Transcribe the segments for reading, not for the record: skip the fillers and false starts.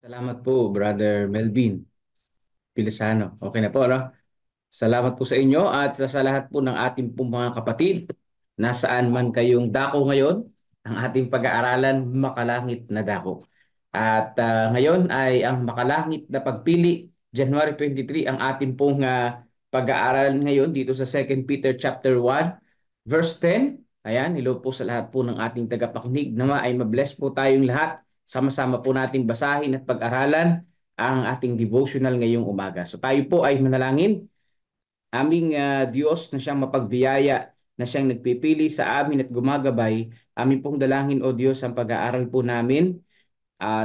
Salamat po, Brother Melvin Pilisano. Okay na po, ano? Salamat po sa inyo at sa lahat po ng ating pong mga kapatid. Nasaan man kayong dako ngayon, ang ating pag-aaralan, Makalangit na Dako. At ngayon ay ang Makalangit na Pagpili, January 23, ang ating pong pag-aaralan ngayon dito sa 2 Peter chapter 1, verse 10. Ayan, hello po sa lahat po ng ating tagapakinig. Nawa ay mabless po tayong lahat. Sama-sama po nating basahin at pag-aralan ang ating devotional ngayong umaga. So tayo po ay manalangin. Aming Diyos na siyang mapagbiyaya, na siyang nagpipili sa amin at gumagabay, amin pong dalangin, O Diyos, ang pag-aaral po namin.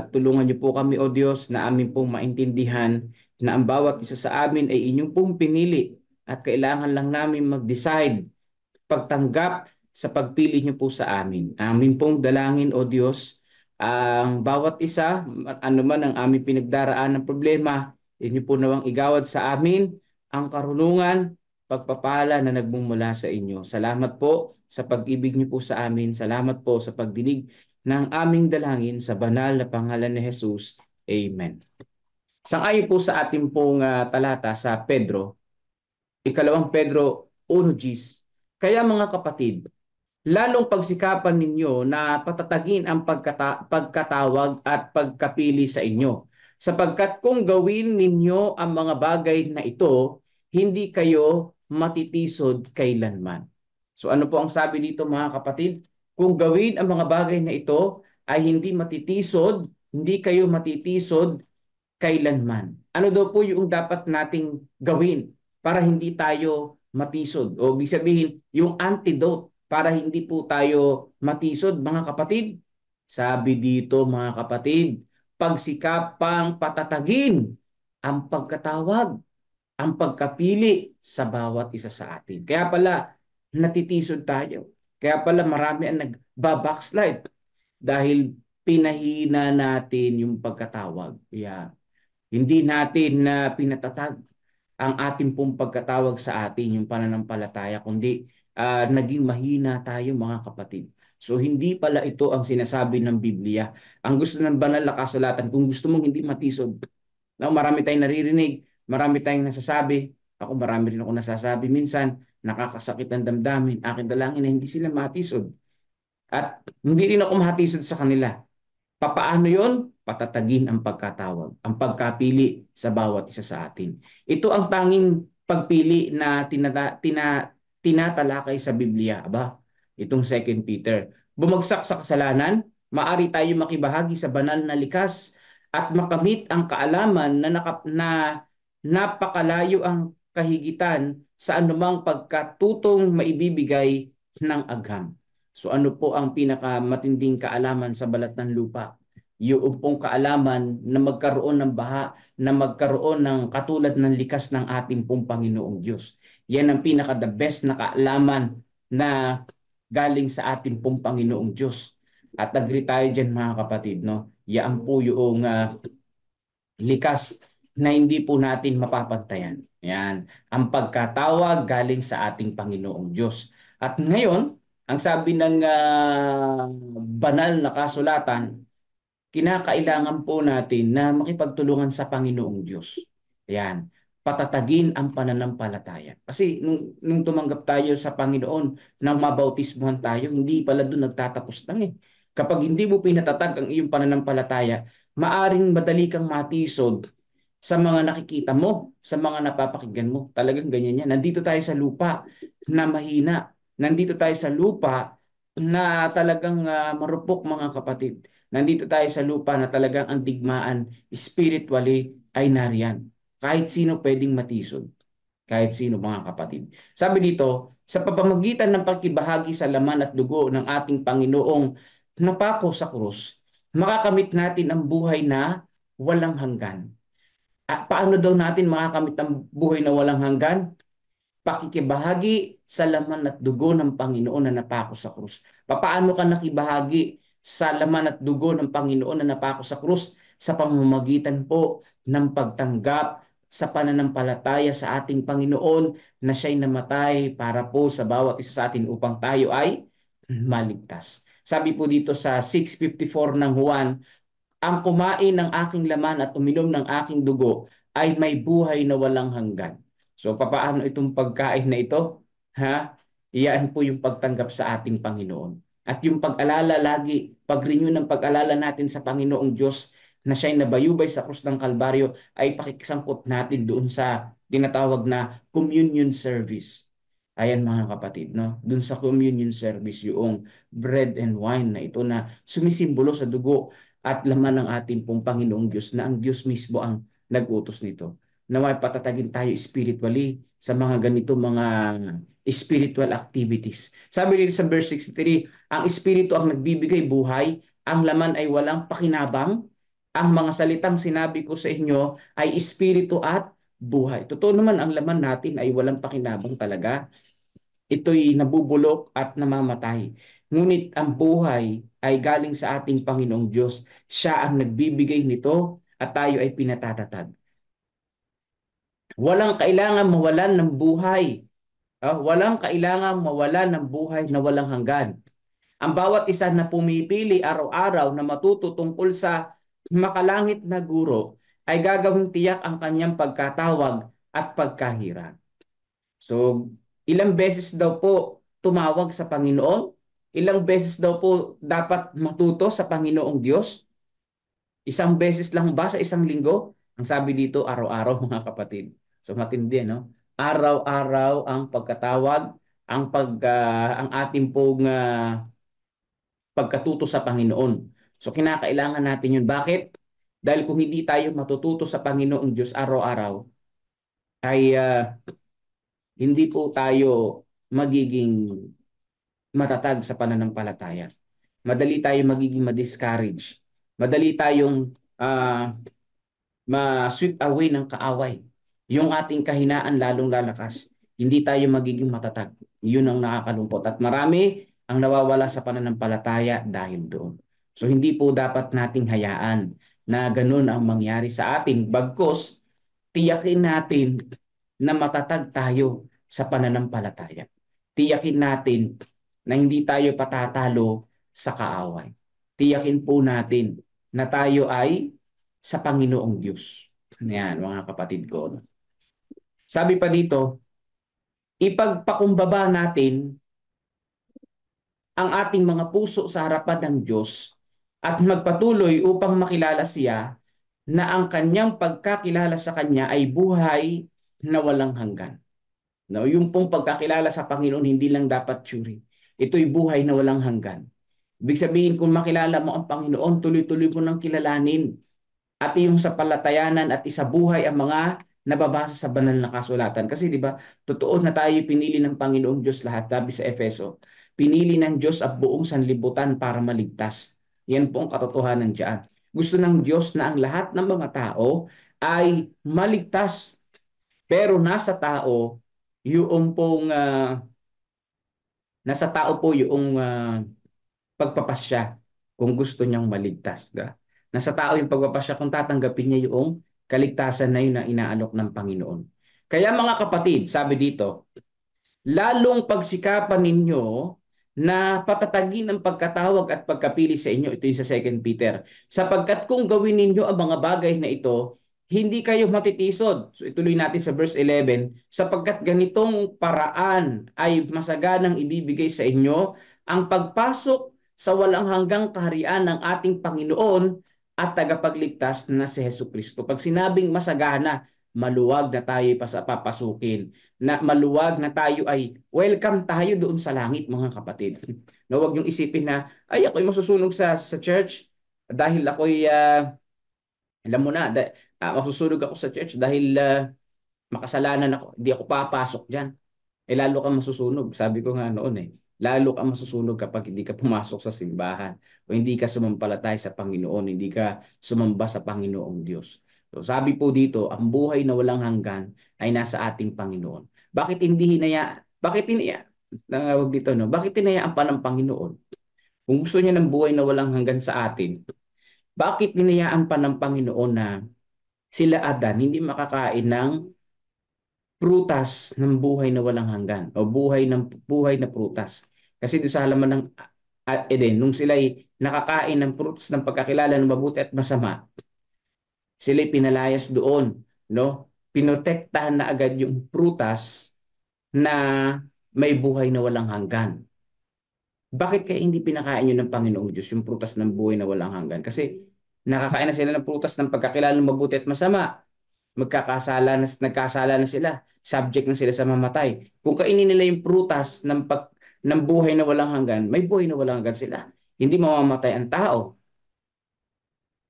Tulungan niyo po kami, O Diyos, na amin pong maintindihan na ang bawat isa sa amin ay inyong pong pinili at kailangan lang namin mag-decide, pagtanggap sa pagpili niyo po sa amin. Amin pong dalangin, O Diyos, ang bawat isa, ano man ang aming pinagdaraan ng problema, inyo po nawang igawad sa amin ang karunungan, pagpapala na nagmumula sa inyo. Salamat po sa pag-ibig niyo po sa amin. Salamat po sa pagdinig ng aming dalangin sa banal na pangalan ni Jesus. Amen. Sang-ayon po sa ating pong talata sa Pedro, ikalawang Pedro 1:10. Kaya mga kapatid, lalong pagsikapan ninyo na patatagin ang pagkatawag at pagkapili sa inyo. Sapagkat kung gawin ninyo ang mga bagay na ito, hindi kayo matitisod kailanman. So ano po ang sabi dito mga kapatid? Kung gawin ang mga bagay na ito ay hindi matitisod, hindi kayo matitisod kailanman. Ano daw po yung dapat nating gawin para hindi tayo matisod? O ibig sabihin, yung antidote para hindi po tayo matisod, mga kapatid. Sabi dito, mga kapatid, pagsikapang patatagin ang pagkatawag, ang pagkapili sa bawat isa sa atin. Kaya pala, natitisod tayo. Kaya pala marami ang nagbabackslide dahil pinahina natin yung pagkatawag. Yeah. Hindi natin na pinatatag ang ating pong pagkatawag sa atin, yung pananampalataya, kundi naging mahina tayo mga kapatid. So hindi pala ito ang sinasabi ng Biblia. Ang gusto ng banal na kasulatan, kung gusto mong hindi matisod, marami tayong naririnig, marami tayong nasasabi, ako marami rin ako nasasabi minsan, nakakasakit ang damdamin, akin dalangin na hindi sila matisod. At hindi rin ako matisod sa kanila. Papaano yon? Patatagin ang pagkatawag, ang pagkapili sa bawat isa sa atin. Ito ang tanging pagpili na tinatalakay sa Biblia. Aba, itong 2 Peter. Bumagsak sa kasalanan, maari tayo makibahagi sa banal na likas at makamit ang kaalaman na napakalayo ang kahigitan sa anumang pagkatutong maibibigay ng agham. So ano po ang pinakamatinding kaalaman sa balat ng lupa? Yung pong kaalaman na magkaroon ng baha, na magkaroon ng katulad ng likas ng ating pong Panginoong Diyos. Yan ang pinaka the best na kaalaman na galing sa ating pong Panginoong Diyos. At agree tayo dyan mga kapatid, no? Yan po yung likas na hindi po natin mapapantayan. Yan. Ang pagkatawag galing sa ating Panginoong Diyos. At ngayon, ang sabi ng banal na kasulatan, kinakailangan po natin na makipagtulungan sa Panginoong Diyos. Yan. Patatagin ang pananampalataya. Kasi nung tumanggap tayo sa Panginoon, nang mabautismuhan tayo, hindi pala doon nagtatapos lang eh. Kapag hindi mo pinatatag ang iyong pananampalataya, maaring madali kang matisod sa mga nakikita mo, sa mga napapakinggan mo. Talagang ganyan yan. Nandito tayo sa lupa na mahina. Nandito tayo sa lupa na talagang marupok mga kapatid. Nandito tayo sa lupa na talagang ang digmaan spiritually ay nariyan. Kahit sino pwedeng matisod. Kahit sino mga kapatid. Sabi dito, sa pamamagitan ng pagkibahagi sa laman at dugo ng ating Panginoong napako sa krus, makakamit natin ang buhay na walang hanggan. At paano daw natin makakamit ang buhay na walang hanggan? Pakikibahagi sa laman at dugo ng Panginoon na napako sa krus. Paano ka nakibahagi sa laman at dugo ng Panginoon na napako sa krus? Sa pamamagitan po ng pagtanggap sa pananampalataya sa ating Panginoon na siya'y namatay para po sa bawat isa sa atin upang tayo ay maligtas. Sabi po dito sa 6:54 ng Juan, ang kumain ng aking laman at uminom ng aking dugo ay may buhay na walang hanggan. So papaano itong pagkain na ito? Ha? Iyan po yung pagtanggap sa ating Panginoon. At yung pag-alala lagi, pag-renew ng pag-alala natin sa Panginoong Diyos na siya'y nabayubay sa krus ng Kalbaryo ay pakikisangkot natin doon sa tinatawag na communion service. Ayan mga kapatid, no? Doon sa communion service yung bread and wine na ito na sumisimbolo sa dugo at laman ng ating pong Panginoong Diyos na ang Diyos mismo ang nag-utos nito. Naway patatagin tayo spiritually sa mga ganito mga spiritual activities. Sabi dito sa verse 63, ang Espiritu ang nagbibigay buhay, ang laman ay walang pakinabang, ang mga salitang sinabi ko sa inyo ay Espiritu at buhay. Totoo naman ang laman natin ay walang pakinabang talaga. Ito'y nabubulok at namamatay. Ngunit ang buhay ay galing sa ating Panginoong Diyos. Siya ang nagbibigay nito at tayo ay pinatatatag. Walang kailangan mawalan ng buhay. Walang kailangan mawalan ng buhay na walang hanggan. Ang bawat isa na pumipili araw-araw na matuto tungkol sa makalangit na guro ay gagawing tiyak ang kanyang pagkatawag at pagkahirap. So, ilang beses daw po tumawag sa Panginoon? Ilang beses daw po dapat matuto sa Panginoong Diyos? Isang beses lang ba sa isang linggo? Ang sabi dito, araw-araw mga kapatid. So matindi, no? Araw-araw ang pagkatawag, ang ating pong pagkatuto sa Panginoon. So kinakailangan natin yun. Bakit? Dahil kung hindi tayo matututo sa Panginoong Diyos araw-araw, ay hindi po tayo magiging matatag sa pananampalataya. Madali tayong magiging ma-discourage. Madali tayong ma-sweep away ng kaaway. Yung ating kahinaan lalong lalakas. Hindi tayo magiging matatag. Yun ang nakakalungkot. At marami ang nawawala sa pananampalataya dahil doon. So hindi po dapat nating hayaan na ganun ang mangyari sa atin. Bagkus, tiyakin natin na matatag tayo sa pananampalataya. Tiyakin natin na hindi tayo patatalo sa kaaway. Tiyakin po natin na tayo ay sa Panginoong Diyos. Yan, mga kapatid ko. Sabi pa dito, ipagpakumbaba natin ang ating mga puso sa harapan ng Diyos at magpatuloy upang makilala siya na ang kanyang pagkakilala sa kanya ay buhay na walang hanggan. No, yung pong pagkakilala sa Panginoon hindi lang dapat theory. Ito'y buhay na walang hanggan. Ibig sabihin, kung makilala mo ang Panginoon, tuloy-tuloy mo nang kilalanin at iyong sapalatayanan at isabuhay ang mga nababasa sa banal na kasulatan. Kasi di ba, totoo na tayo pinili ng Panginoong Diyos lahat, sabi sa Efeso. Pinili ng Diyos ang buong sanlibutan para maligtas. Yan po ang katotohanan diyan. Gusto ng Diyos na ang lahat ng mga tao ay maligtas. Pero nasa tao po yung pagpapasya kung gusto niyang maligtas. Nasa tao yung pagpapasya kung tatanggapin niya yung kaligtasan na yun na inaalok ng Panginoon. Kaya mga kapatid, sabi dito, lalong pagsikapan ninyo na patatagin ang pagkatawag at pagkapili sa inyo. Ito yung sa 2 Peter. Sapagkat kung gawin ninyo ang mga bagay na ito, hindi kayo matitisod. So ituloy natin sa verse 11. Sapagkat ganitong paraan ay masaganang ibibigay sa inyo ang pagpasok sa walang hanggang kaharian ng ating Panginoon at tagapagligtas na si Jesucristo. Pag sinabing masagana, maluwag na tayo papasukin, na maluwag na tayo ay welcome tayo doon sa langit, mga kapatid. No, wag yung isipin na ay ako'y masusunog sa church dahil ako'y alam mo na, masusunog ako sa church dahil makasalanan ako, hindi ako papasok diyan. Lalo kang masusunog. Sabi ko nga noon lalo kang masusunog kapag hindi ka pumasok sa simbahan o hindi ka sumampalataya sa Panginoon, hindi ka sumamba sa Panginoong Diyos. So, sabi po dito, ang buhay na walang hanggan ay nasa ating Panginoon. Bakit nangawag dito, no? Bakit hinayaan pa ng Panginoon? Kung gusto niya ng buhay na walang hanggan sa atin, bakit hinayaan pa ng Panginoon na sila Adan hindi makakain ng prutas ng buhay na walang hanggan o buhay na prutas? Kasi doon sa halaman ng At din, nung sila'y nakakain ng fruits ng pagkakilala ng mabuti at masama, sila'y pinalayas doon, no? Pinotektahan na agad yung prutas na may buhay na walang hanggan. Bakit kaya hindi pinakain yun ng Panginoong Diyos yung prutas ng buhay na walang hanggan? Kasi nakakain na sila ng prutas ng pagkakilala ng mabuti at masama. Nagkasala na sila. Subject na sila sa mamatay. Kung kainin nila yung prutas ng buhay na walang hanggan, may buhay na walang hanggan sila. Hindi mamamatay ang tao.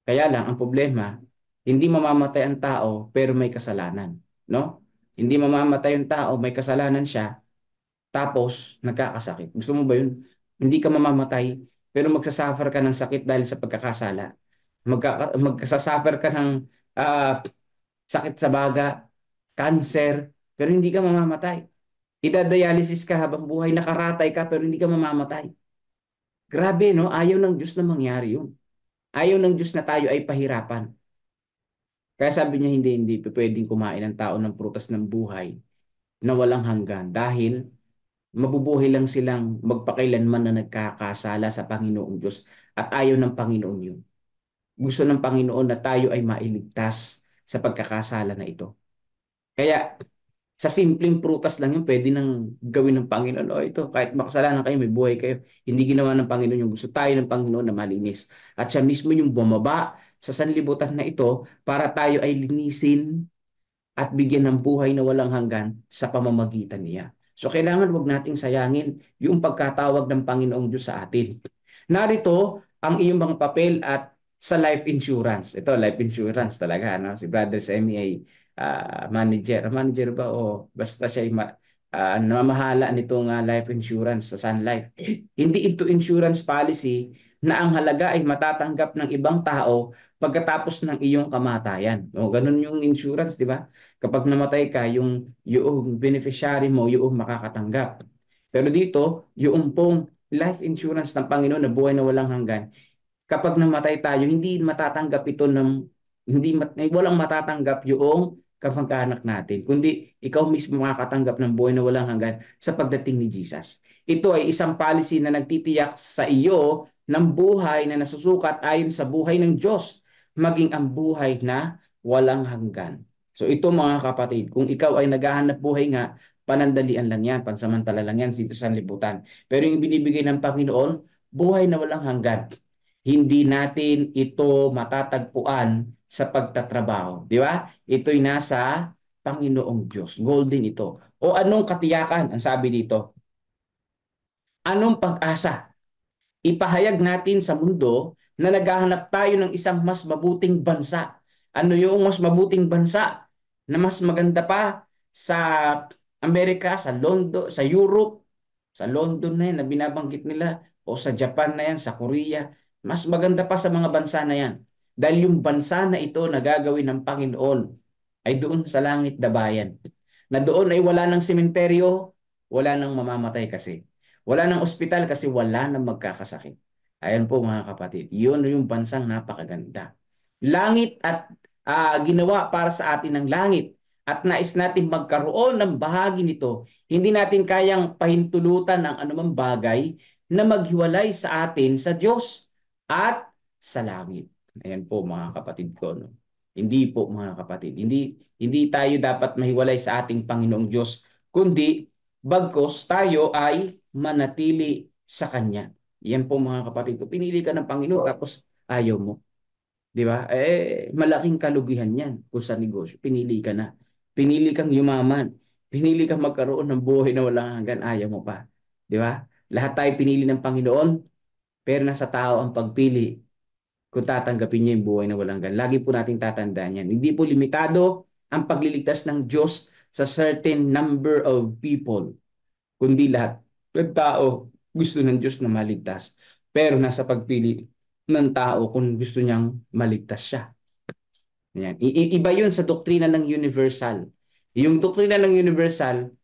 Kaya lang, ang problema, hindi mamamatay ang tao pero may kasalanan. No? Hindi mamamatay yung tao, may kasalanan siya, tapos nagkakasakit. Gusto mo ba yun? Hindi ka mamamatay, pero magsasuffer ka ng sakit dahil sa pagkakasala. Magsasuffer ka ng ah, sakit sa baga, cancer, pero hindi ka mamamatay. Idadialysis ka habang buhay, nakaratay ka, pero hindi ka mamamatay. Grabe, no? Ayaw ng Diyos na mangyari yun. Ayaw ng Diyos na tayo ay pahirapan. Kaya sabi niya, hindi pwedeng kumain ng tao ng prutas ng buhay na walang hanggan dahil mabubuhay lang silang magpakailanman na nagkakasala sa Panginoong Diyos at ayaw ng Panginoon yun. Gusto ng Panginoon na tayo ay mailigtas sa pagkakasala na ito. Kaya sa simpleng prutas lang yun, pwede nang gawin ng Panginoon. O ito, kahit makasalanan kayo, may buhay kayo. Hindi ginawa ng Panginoon yung gusto tayo ng Panginoon na malinis. At siya mismo yung bumaba sa sanlibutan na ito para tayo ay linisin at bigyan ng buhay na walang hanggan sa pamamagitan niya. So kailangan wag nating sayangin yung pagkatawag ng Panginoong Diyos sa atin. Narito ang iyong mga papel at sa life insurance. Ito, life insurance talaga. No? Si Brother Semi ay manager. Manager ba? O basta siya ay namamahala nitong life insurance sa Sun Life. Hindi ito insurance policy na ang halaga ay matatanggap ng ibang tao pagkatapos ng iyong kamatayan. O, ganun yung insurance, di ba? Kapag namatay ka, yung beneficiary mo, yung makakatanggap. Pero dito, yung pong life insurance ng Panginoon na buhay na walang hanggan, kapag namatay tayo, hindi matatanggap ito walang matatanggap yung kamag-anak natin, kundi ikaw mismo makakatanggap ng buhay na walang hanggan sa pagdating ni Jesus. Ito ay isang policy na nagtitiyak sa iyo ng buhay na nasusukat ayon sa buhay ng Diyos, maging ang buhay na walang hanggan. So ito mga kapatid, kung ikaw ay naghahanap buhay nga, panandalian lang yan, pansamantala lang yan dito sa libutan. Pero yung binibigay ng Panginoon, buhay na walang hanggan. Hindi natin ito matatagpuan sa pagtatrabaho. Di ba? Ito'y nasa Panginoong Diyos. Golden ito. O anong katiyakan? Ang sabi dito. Anong pag-asa? Ipahayag natin sa mundo na naghahanap tayo ng isang mas mabuting bansa. Ano yung mas mabuting bansa na mas maganda pa sa Amerika, sa London, sa Europe, sa London na yan na binabanggit nila, o sa Japan na yan, sa Korea. Mas maganda pa sa mga bansa na yan. Dahil yung bansa na ito na gagawin ng Panginoon ay doon sa langit dabayan. Na doon ay wala ng sementeryo, wala nang mamamatay kasi. Wala nang ospital kasi wala nang magkakasakit. Ayan po mga kapatid, yun yung bansang napakaganda. Langit at ginawa para sa atin ng langit at nais natin magkaroon ng bahagi nito. Hindi natin kayang pahintulutan ng anumang bagay na maghiwalay sa atin sa Diyos at sa langit. Ayan po mga kapatid ko. No? Hindi po mga kapatid. Hindi tayo dapat mahiwalay sa ating Panginoong Diyos, kundi bagkos tayo ay manatili sa Kanya. Yan po mga kapatid ko. Pinili ka ng Panginoon tapos ayaw mo. Di ba? Malaking kalugihan yan kung sa negosyo. Pinili ka na. Pinili kang yumaman. Pinili kang magkaroon ng buhay na walang hanggan. Ayaw mo pa. Di ba? Lahat tayo pinili ng Panginoon, pero nasa tao ang pagpili kung tatanggapin niya yung buhay na walang hanggan. Lagi po nating tatandaan yan. Hindi po limitado ang pagliligtas ng Diyos sa certain number of people, kundi lahat ng tao gusto ng Diyos na maligtas. Pero nasa pagpili ng tao kung gusto niyang maligtas siya. Yan. Iba yun sa doktrina ng universal. Yung doktrina ng universal,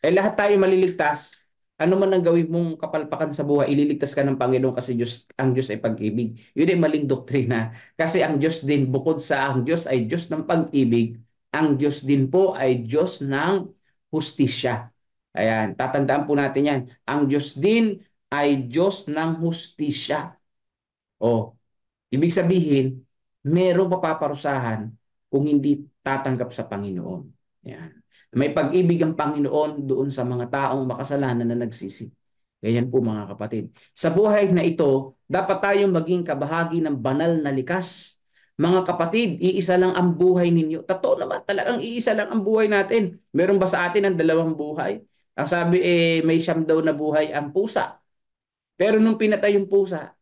lahat tayo maliligtas. Ano man ang gawin mong kapalpakan sa buhay, ililigtas ka ng Panginoon kasi ang Diyos ay pag-ibig. Yun ay maling doktrina. Kasi ang Diyos din, bukod sa ang Diyos ay Diyos ng pag-ibig, ang Diyos din po ay Diyos ng hustisya. Ayan, tatandaan po natin yan. Ang Diyos din ay Diyos ng hustisya. O, ibig sabihin, merong mapaparusahan kung hindi tatanggap sa Panginoon. Yan. May pag-ibig ang Panginoon doon sa mga taong makasalanan na nagsisi. Ganyan po mga kapatid. Sa buhay na ito, dapat tayong maging kabahagi ng banal na likas. Mga kapatid, iisa lang ang buhay ninyo. Totoo naman, talagang iisa lang ang buhay natin. Meron ba sa atin ang dalawang buhay? Ang sabi, may siyam daw na buhay ang pusa. Pero nung pinatay yung pusa,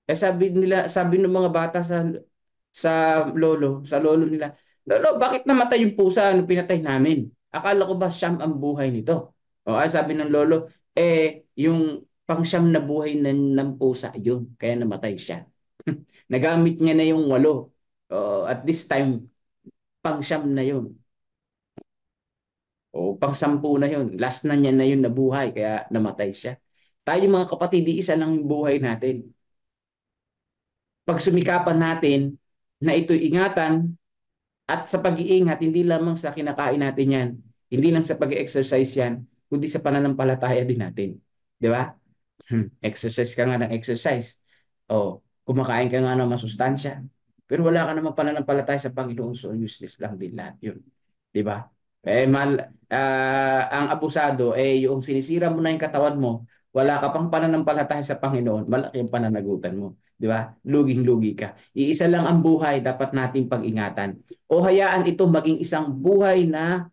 sabi nila, sabi ng mga bata sa lolo nila, "Lolo, bakit namatay yung pusa nung pinatay namin? Akala ko ba siyam ang buhay nito?" O sabi ng lolo, yung pangsyam na buhay ng pusa yun, kaya namatay siya. Nagamit niya na yung walo. At this time, pangsyam na yun. O pangsampu na yun. Last na niya na yun nabuhay, kaya namatay siya. Tayo mga kapatid, isa lang yung buhay natin. Pagsumikapan natin na ito'y ingatan at sa pag-iingat, hindi lamang sa kinakain natin yan, hindi lang sa pag-exercise yan, kundi sa pananampalataya din natin. Di ba? Exercise ka nga ng exercise. O, kumakain ka nga ng masustansya. Pero wala ka namang pananampalataya sa Panginoon, so useless lang din lahat yun. Di ba? Ang abusado, yung sinisira mo na yung katawan mo, wala ka pang pananampalataya sa Panginoon, malaki ang pananagutan mo. Di ba? Luging-lugi ka. Iisa lang ang buhay, dapat nating pag-ingatan. O hayaan ito maging isang buhay na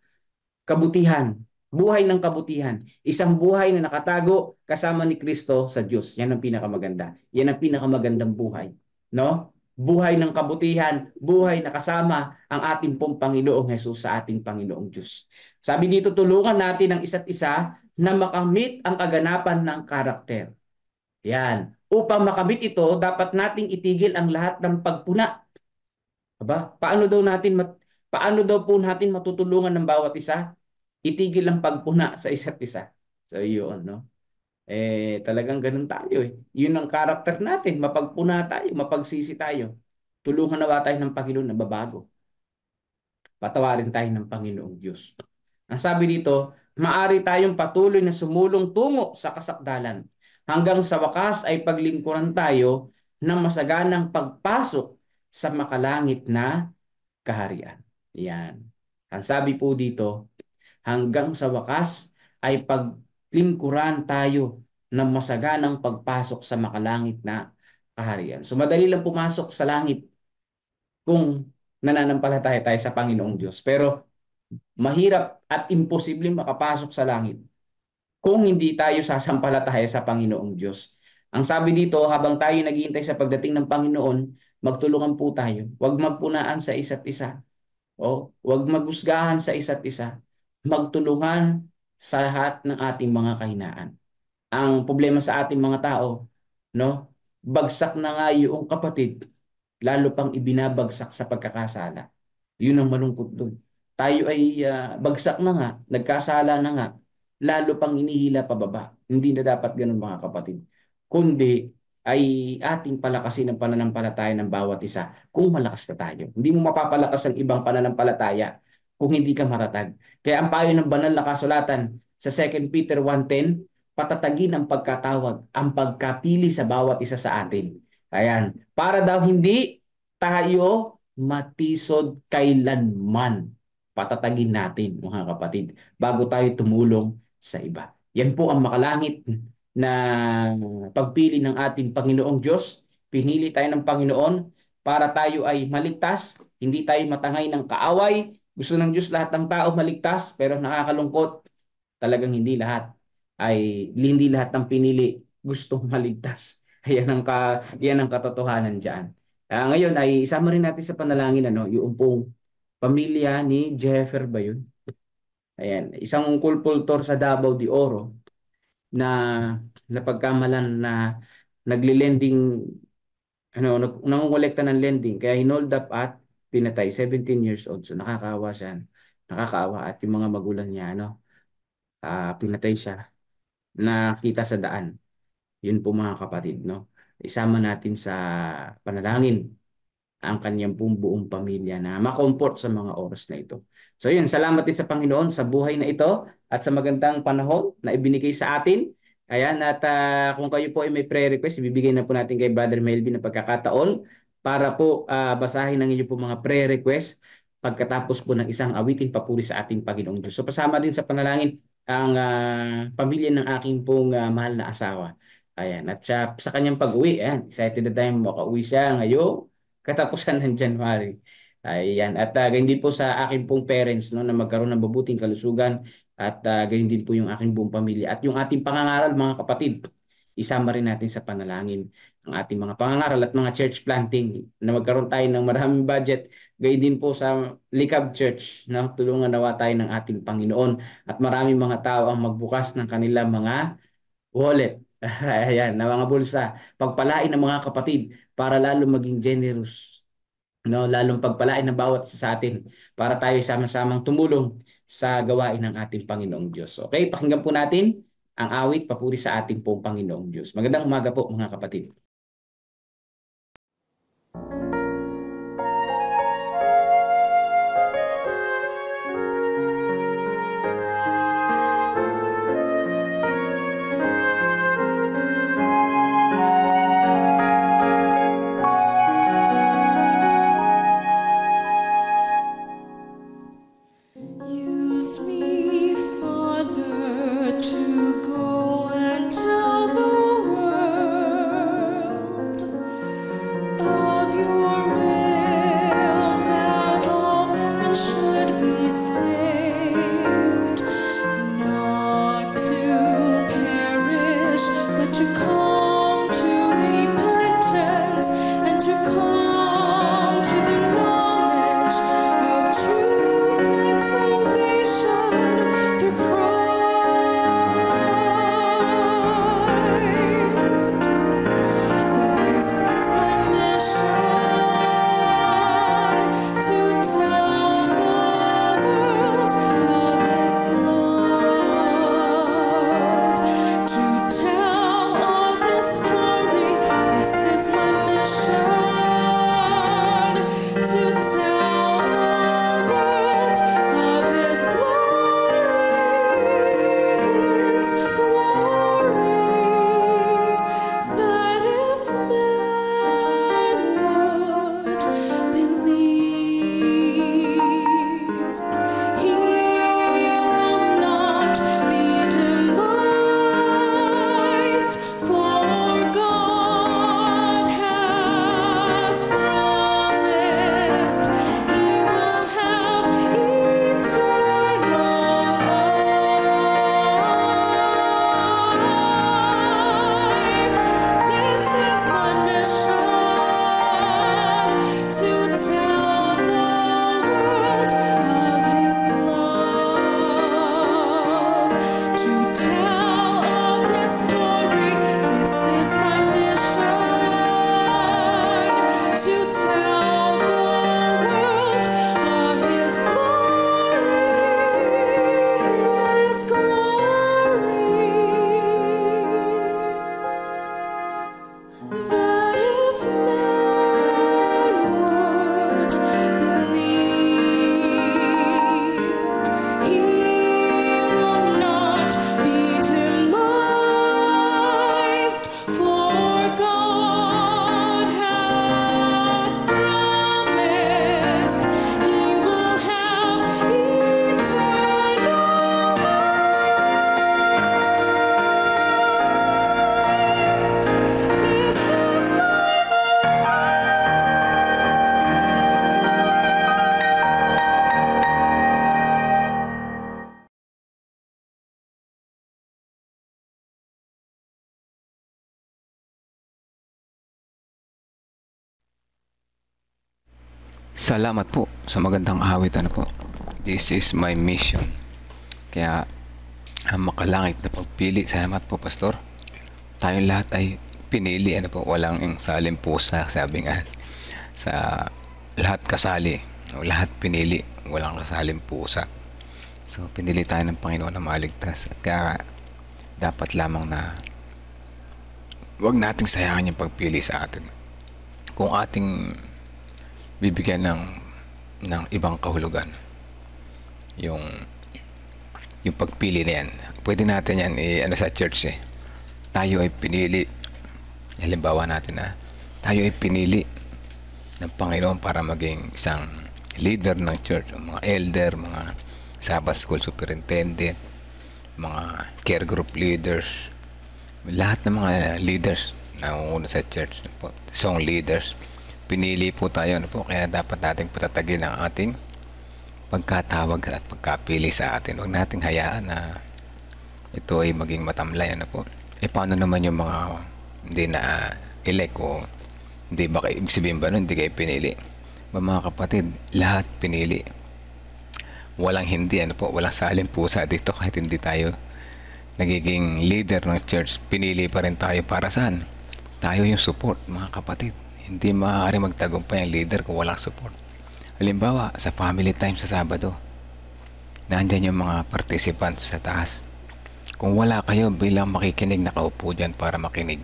kabutihan. Buhay ng kabutihan. Isang buhay na nakatago kasama ni Kristo sa Diyos. Yan ang pinakamaganda. Yan ang pinakamagandang buhay. No? Buhay ng kabutihan, buhay na kasama ang ating pong Panginoong Hesus sa ating Panginoong Diyos. Sabi dito, tulungan natin ang isa't isa na makamit ang kaganapan ng karakter. Yan. Upang makamit ito, dapat nating itigil ang lahat ng pagpuna. Aba, paano daw po natin matutulungan ng bawat isa? Itigil ang pagpuna sa isa't isa. So yun, no? Talagang ganun tayo eh. Yun ang karakter natin, mapagpuna tayo, mapagsisi tayo. Tulungan nawa tayo ng Panginoon na babago. Patawarin tayo ng Panginoong Diyos. Ang sabi dito, maari tayong patuloy na sumulong tungo sa kasakdalan hanggang sa wakas ay paglingkuran tayo ng masaganang pagpasok sa makalangit na kaharian. Yan. Ang sabi po dito, hanggang sa wakas ay paglingkuran tayo ng masaganang pagpasok sa makalangit na kaharian. So madali lang pumasok sa langit kung nananampalataya tayo sa Panginoong Diyos. Pero mahirap at imposible makapasok sa langit kung hindi tayo sasampalataya sa Panginoong Diyos. Ang sabi dito, habang tayo naghihintay sa pagdating ng Panginoon, magtulungan po tayo. Huwag magpunaan sa isa't isa. Huwag maghusgahan sa isa't isa. Magtulungan sa lahat ng ating mga kahinaan. Ang problema sa ating mga tao, no? Bagsak na nga yung kapatid, lalo pang ibinabagsak sa pagkakasala. Yun ang malungkot doon. Tayo ay bagsak na nga, nagkasala na nga, lalo pang inihila pababa. Hindi na dapat ganun mga kapatid. Kundi ay ating palakasin ang pananampalataya ng bawat isa kung malakas na tayo. Hindi mo mapapalakas ang ibang pananampalataya kung hindi ka maratag. Kaya ang payo ng banal na kasulatan sa 2 Peter 1:10, patatagin ang pagkatawag, ang pagkapili sa bawat isa sa atin. Ayan. Para daw hindi tayo matisod kailanman. Patatagin natin, mga kapatid, bago tayo tumulong sa iba. Yan po ang makalangit na pagpili ng ating Panginoong Diyos. Pinili tayo ng Panginoon para tayo ay maligtas, hindi tayo matangay ng kaaway. Gusto ng Diyos lahat ng tao maligtas, pero nakakalungkot, talagang hindi lahat ng pinili gustong maligtas. Yan ang katotohanan diyan. Ngayon ay isama rin natin sa panalangin yung pong pamilya ni Jeffer ba yun? Ayan, isang kulpultor sa Davao de Oro na napagkamalan na nagli-lending nangongolekta ng lending kaya hinold up at pinatay 17 years old. So nakakaawa siya. Nakakaawa at yung mga magulang niya pinatay siya. Nakita sa daan. Yun po mga kapatid, no? Isama natin sa panalangin ang kanyang buong pamilya na makomfort sa mga oras na ito. So yun, salamat din sa Panginoon sa buhay na ito at sa magandang panahon na ibinigay sa atin. Ayan, at kung kayo po ay may prayer request, ibibigay na po natin kay Brother Melvin ng pagkakataon para po basahin ang inyo po mga prayer request pagkatapos po ng isang awitin papuri sa ating Panginoong Diyos. So kasama din sa panalangin ang pamilya ng aking pong mahal na asawa. Ayan, at sa kanyang pag-uwi, ayan, excited na tayo makauwi siya ngayong katapusan ng January. Ayan, at ganyan din po sa aking pong parents no, na magkaroon ng mabuting kalusugan at gayon din po yung aking buong pamilya. At yung ating pangangaral, mga kapatid, isama rin natin sa panalangin ang ating mga pangangaral at mga church planting na magkaroon tayo ng maraming budget. Gayon din po sa Likab Church. No? Tulungan nawa tayo ng ating Panginoon at maraming mga tao ang magbukas ng kanilang mga wallet. Ayan, na mga bulsa. Pagpalain ng mga kapatid para lalo maging generous, no, lalong pagpalain ng bawat isa sa atin para tayo sama-samang tumulong sa gawain ng ating Panginoong Diyos. Okay, pakinggan po natin ang awit papuri sa ating pong Panginoong Diyos. Magandang umaga po mga kapatid. Use me, Father, to go and tell the world of your will, that all men should be saved, not to perish, but to come to repentance and to come to the knowledge of truth and salvation through Christ. This is my mission, to tell the world of His love, to tell of His story. This is my mission, to tell the world of His glory, that if men would believe, He will not be demised, for God has promised He will have eternal life. This is my mission, to tell the world of His love, to tell of His story. This is my mission, to tell the world of His glory, His glory. That if men would believe, He will not be demised, for God has promised He will have eternal life. This is my Salamat po sa magandang awit. Ano po? This is my mission. Kaya ang makalangit na pagpili. Salamat po, Pastor. Tayong lahat ay pinili. Ano po? Walang saling pusa. Sabi nga sa lahat kasali. O, lahat pinili. Walang kasaling pusa. So pinili tayo ng Panginoon na maligtas. At kaya dapat lamang na huwag nating sayangin yung pagpili sa atin. Kung ating bibigyan ng ibang kahulugan yung pagpili na yan, pwede natin yan sa church tayo ay pinili, halimbawa natin na tayo ay pinili ng Panginoon para maging isang leader ng church, mga elder, mga Sabbath school superintendent, mga care group leaders, lahat ng mga leaders na nangunguna sa church, song leaders, pinili po tayo, kaya dapat nating patatagin ang ating pagkatawag at pagkapili sa atin. Huwag nating hayaan na ito ay maging matamlay. Paano naman yung mga hindi na elect o hindi ba kayo, ibig sabihin ba nun, hindi kayo pinili? Mga kapatid, lahat pinili. Walang hindi, walang salin pusa dito. Kahit hindi tayo nagiging leader ng church, pinili pa rin tayo. Para saan? Tayo yung support, mga kapatid. Hindi maaari magtagumpay ang leader kung walang support. Halimbawa, sa family time sa Sabado, nandyan yung mga participants sa taas. Kung wala kayo bilang makikinig, nakaupo dyan para makinig,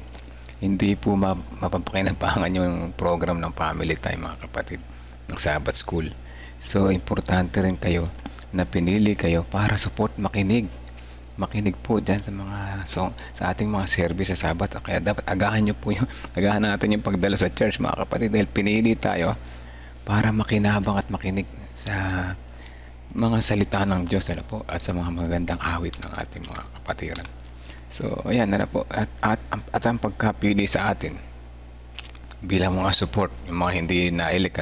hindi po mapapakinabangan yung program ng family time, mga kapatid, ng Sabbath school. So, importante rin kayo na pinili kayo para support, makinig po dyan sa ating mga service sa Sabbath. Kaya dapat agahan natin yung pagdalo sa church, mga kapatid, dahil pinili tayo para makinabang at makinig sa mga salita ng Diyos at sa mga magandang awit ng ating mga kapatiran. So, ayan at ang pagkapili sa atin bilang mga support, yung mga hindi na-elect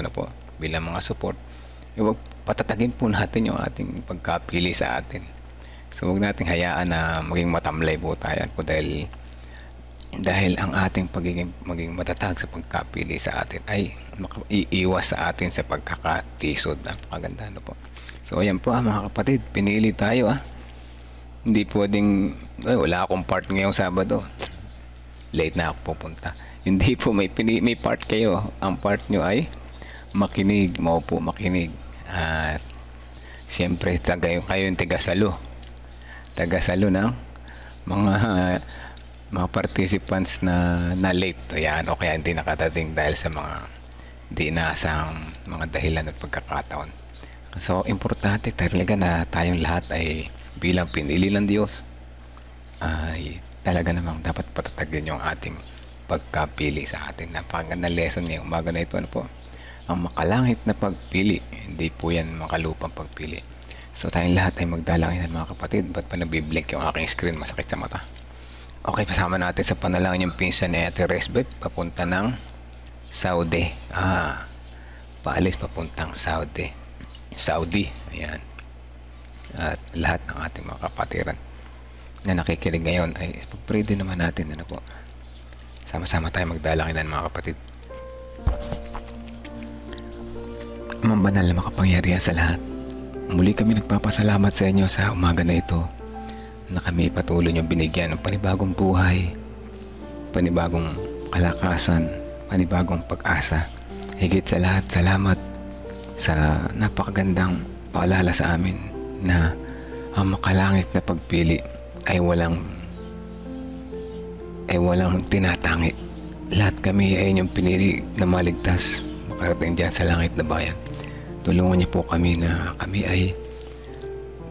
bilang mga support, patatagin po natin yung ating pagkapili sa atin. So, huwag nating hayaan na maging matamlay po tayo dahil ang ating maging matatag sa pagkapili sa atin ay iiwas sa atin sa pagkakatisod. Napakaganda So, ayan po mga kapatid, pinili tayo Hindi pwedeng, wala akong part ngayong Sabado, late na ako pupunta. Hindi po, may part kayo. Ang part nyo ay makinig, makinig. At siyempre, kayo yung tagasalo ng mga participants na late. Ayan, o kaya hindi nakatating dahil sa mga di inaasang mga dahilan at pagkakataon. So, importante talaga na tayong lahat ay bilang pinili ng Diyos ay talaga namang dapat patatagin yung ating pagkapili sa atin. Napakaganda lesson ngayong umaga na ito. Ang makalangit na pagpili, hindi po yan makalupang pagpili. So tayong lahat ay magdalangin mga kapatid. Ba't pa nabiblink yung aking screen? Masakit sa mata. Okay, pasama natin sa panalangin yung pinsan ni Ate Resbeth papunta ng Saudi. Paalis papuntang Saudi. Ayan. At lahat ng ating mga kapatiran na nakikinig ngayon ay pag-pray din naman natin. Sama-sama tayo magdalangin mga kapatid. Amang banal na makapangyarihan sa lahat, muli kami nagpapasalamat sa inyo sa umaga na ito na kami patuloy niyong binigyan ng panibagong buhay, panibagong kalakasan, panibagong pag-asa. Higit sa lahat, salamat sa napakagandang paalala sa amin na ang makalangit na pagpili ay walang tinatangi. Lahat kami ay inyong pinili na maligtas, makarating dyan sa langit na bayan. Tulungan niyo po kami na kami ay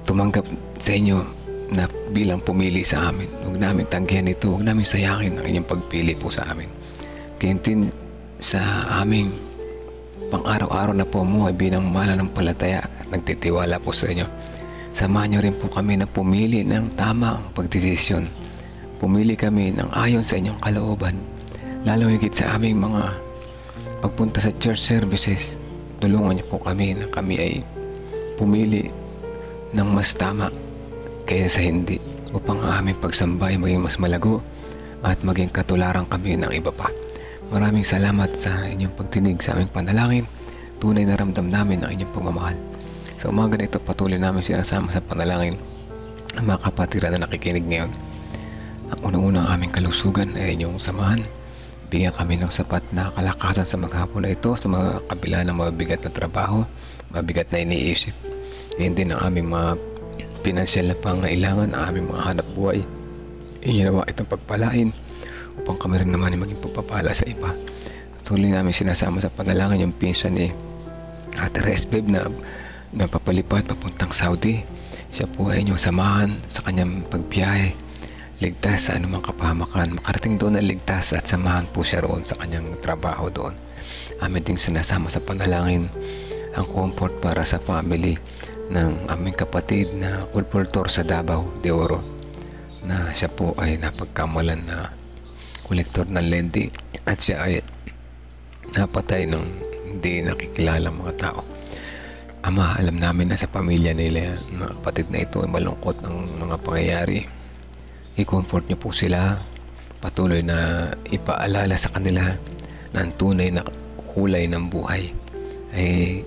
tumanggap sa inyo na bilang pumili sa amin. Huwag namin tanggihan ito, huwag namin sayangin ang inyong pagpili po sa amin. Kintin sa aming pang-araw-araw na pumuhay bilang mananampalataya at nagtitiwala po sa inyo. Samahan niyo rin po kami na pumili ng tamang pagdesisyon. Pumili kami ng ayon sa inyong kalooban. Lalo higit sa aming mga pagpunta sa church services. Tulungan niyo po kami na kami ay pumili ng mas tama kaysa sa hindi, upang ang aming pagsambay maging mas malago at maging katularan kami ng iba pa. Maraming salamat sa inyong pagtinig sa aming panalangin. Tunay na ramdam namin ang inyong pagmamahal. Sa umaga na ito, patuloy namin sinasama sa panalangin ang mga kapatiran na nakikinig ngayon. Ang unang-unang aming kalusugan ay inyong samahan. Bigyan kami ng sapat na kalakasan sa maghapon na ito, sa mga kabila ng mabigat na trabaho, mabigat na iniisip. Ngayon din ang aming mga pinansyal na pangailangan, ang aming mga hanap buhay. Ininawa itong pagpalain upang kami rin naman ay maging pagpapala sa iba. Tuloy namin sinasama sa panalangin yung pinsan ni Ate Resbeth na papalipad papuntang Saudi. Siya po ay inyong samahan sa kanyang pagbiyahe. ligtas sa anumang kapahamakan, makarating doon na ligtas at samahan po siya roon sa kanyang trabaho doon. Amin ding sinasama sa panalangin ang comfort para sa family ng aming kapatid na kulpultor sa Davao de Oro, na siya po ay napagkamalan na kolektor ng lending at siya ay napatay ng hindi nakikilala mga tao. Ama, alam namin na sa pamilya nila na kapatid na ito ay malungkot ang mga pangyayari. I-comfort niyo po sila, patuloy na ipaalala sa kanila na ang tunay na kulay ng buhay ay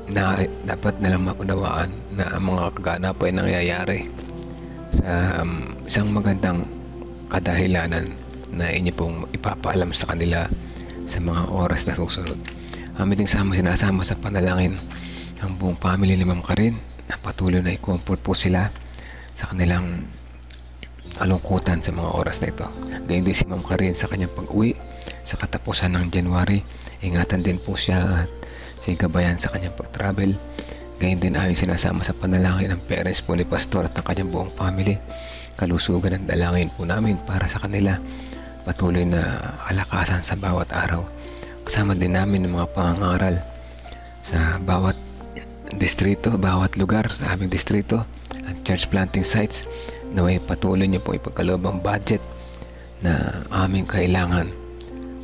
na dapat nalang maunawaan na ang mga kaganap ay nangyayari sa isang magandang kadahilanan na inyo pong ipapaalam sa kanila sa mga oras na susunod. Amin din sinasama sa panalangin ang buong family ni Ma'am Karen na patuloy na i-comfort po sila sa kanilang kalungkutan sa mga oras na ito. Gayun din si Ma'am Karen sa kanyang pag-uwi sa katapusan ng January. Ingatan din po siya at sa gabayan sa kanyang pag-travel. Gayun din aming sinasama sa panalangin ang parents po ni Pastor at ang kanyang buong family. Kalusugan ang dalangin po namin para sa kanila. Patuloy na kalakasan sa bawat araw. Kasama din namin ang mga pangangaral sa bawat distrito, bawat lugar sa aming distrito at church planting sites. Naway patuloy niyo po ipagkaloob ang budget na aming kailangan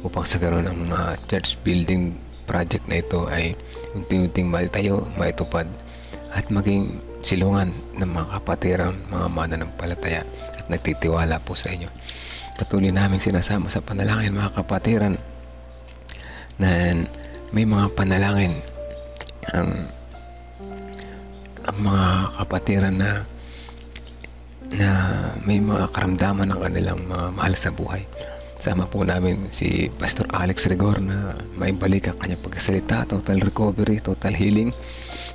upang sa karoon ng church building project na ito ay unti-unting maitayo, maitupad at maging silungan ng mga kapatiran, mga mananampalataya at nagtitiwala po sa inyo. Patuloy namin sinasama sa panalangin mga kapatiran na may mga panalangin ang mga kapatiran na may mga karamdaman ng kanilang mga mahal sa buhay. Sama po namin si Pastor Alex Rigor na maibalik ang kanyang pagkasalita, total recovery, total healing.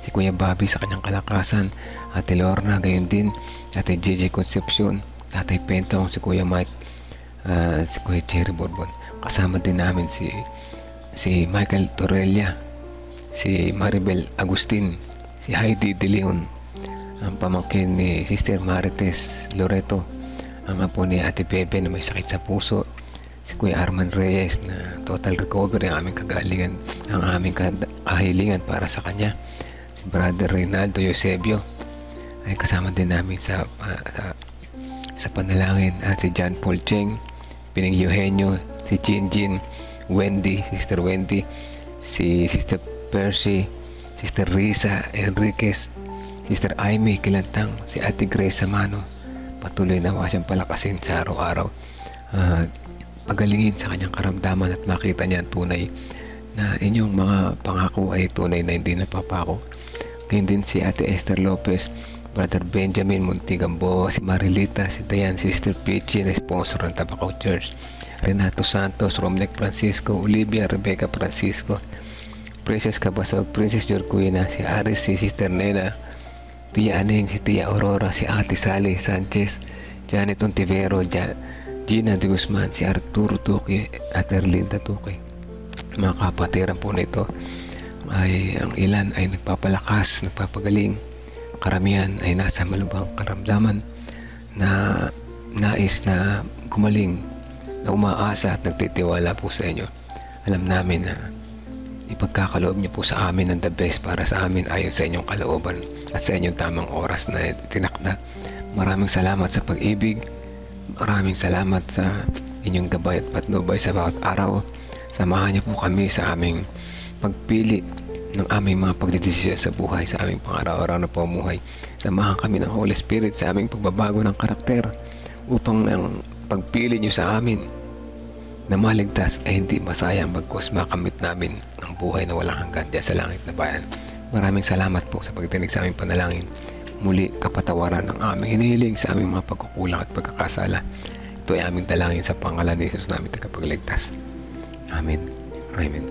Si Kuya Bobby sa kanyang kalakasan, Ate Lorna, gayon din, Ate Gigi Concepcion, Tatay Pentong, si Kuya Mike, si Kuya Cherry Bourbon. Kasama din namin si Michael Torrelia, si Maribel Agustin, si Heidi De Leon, ang pamangkin ni Sister Marites Loreto, ang apo ni Ate Bebe na may sakit sa puso, si Kuya Arman Reyes na total recovery ang aming kagalingan, ang aming kahilingan para sa kanya. Si Brother Reynaldo Eusebio ay kasama din namin sa panalangin, at si John Paul Cheng, Pining Eugenio, si Jinjin, Wendy, Sister Wendy, si Sister Percy, Sister Risa Enriquez, Sister Amy Kilantang, si Ate Grace Samano. Patuloy na siyang palakasin sa araw-araw, pagalingin sa kanyang karamdaman at makita niya ang tunay na inyong mga pangako ay tunay na hindi napapako. Ganyan din si Ate Esther Lopez, Brother Benjamin Montigambo, si Marilita, si Dayan, Sister Pichi na sponsor ng Tabacaw Church, Renato Santos, Romnec Francisco, Olivia Rebecca Francisco, Precious Cabasog, Princess Jorquina, si Aris, si Sister Nena, Tia Aneng, si Tia Aurora, si Ate Sally Sanchez, Janet Ontivero, Gina de Guzman, si Arturo Tuki at Erlinda Tuki. Mga kapatiran po nito ay ang ilan ay nagpapalakas, nagpapagaling. Karamihan ay nasa malubhang karamdaman na nais na gumaling, na umaasa at nagtitiwala po sa inyo. Alam namin na ipagkakaloob niyo po sa amin ang the best para sa amin ayon sa inyong kalooban at sa inyong tamang oras na tinakda. Maraming salamat sa pag-ibig. Maraming salamat sa inyong gabay at patnubay sa bawat araw. Samahan niyo po kami sa aming pagpili ng aming mga pagdedesisyon sa buhay, sa aming pang-araw-araw na pamumuhay. Samahan kami ng Holy Spirit sa aming pagbabago ng karakter upang ang pagpili niyo sa amin na maligtas ay hindi masayang, bagkus makamit namin ang buhay na walang hanggan diyan sa langit na bayan. Maraming salamat po sa pagtinig sa aming panalangin. Muli, kapatawaran ang aming hinihiling sa aming mga pagkukulang at pagkakasala. Ito ay aming dalangin sa pangalan ni Jesus namin tagapagligtas. Amen. Amen.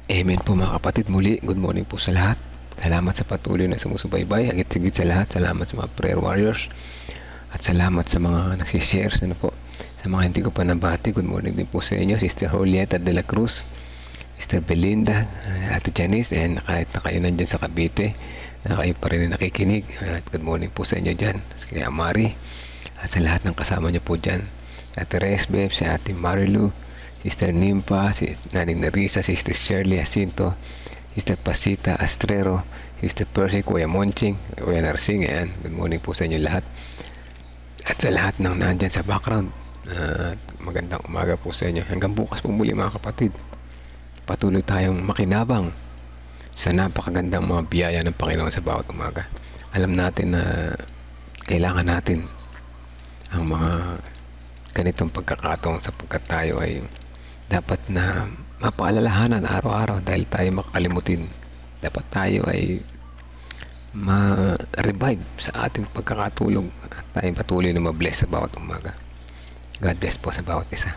Amen po mga kapatid. Muli, good morning po sa lahat. Salamat sa patuloy na sumusubaybay. Higit-higit sa lahat, salamat sa mga prayer warriors. At salamat sa mga nagsishare. Po. Sa mga hindi ko pa nabati, good morning din po sa inyo. Sister Julieta de la Cruz, Sister Belinda, Ate Janice, and kahit na kayo nandyan sa Cavite, kayo pa rin na nakikinig. At good morning po sa inyo dyan. Sa kaya Mari. At sa lahat ng kasama nyo po dyan. Ate Resbeb, si Ate Marilu, Sister Nimpa, si Naning Narisa, Sister Shirley Jacinto, Sister Pasita Astrero, Sister Percy, Kuya Monching, Kuya Narsing. Ayan, good morning po sa inyo lahat. At sa lahat ng nandyan sa background, magandang umaga po sa inyo. Hanggang bukas po muli mga kapatid. Patuloy tayong makinabang sa napakagandang mga biyaya ng Panginoon sa bawat umaga. Alam natin na kailangan natin ang mga ganitong pagkakataon sapagkat tayo ay dapat na mapaalalahanan araw-araw dahil tayo makakalimutin. Dapat tayo ay ma-revive sa ating pagkakatulog at tayo patuloy na ma-bless sa bawat umaga. God bless po sa bawat isa.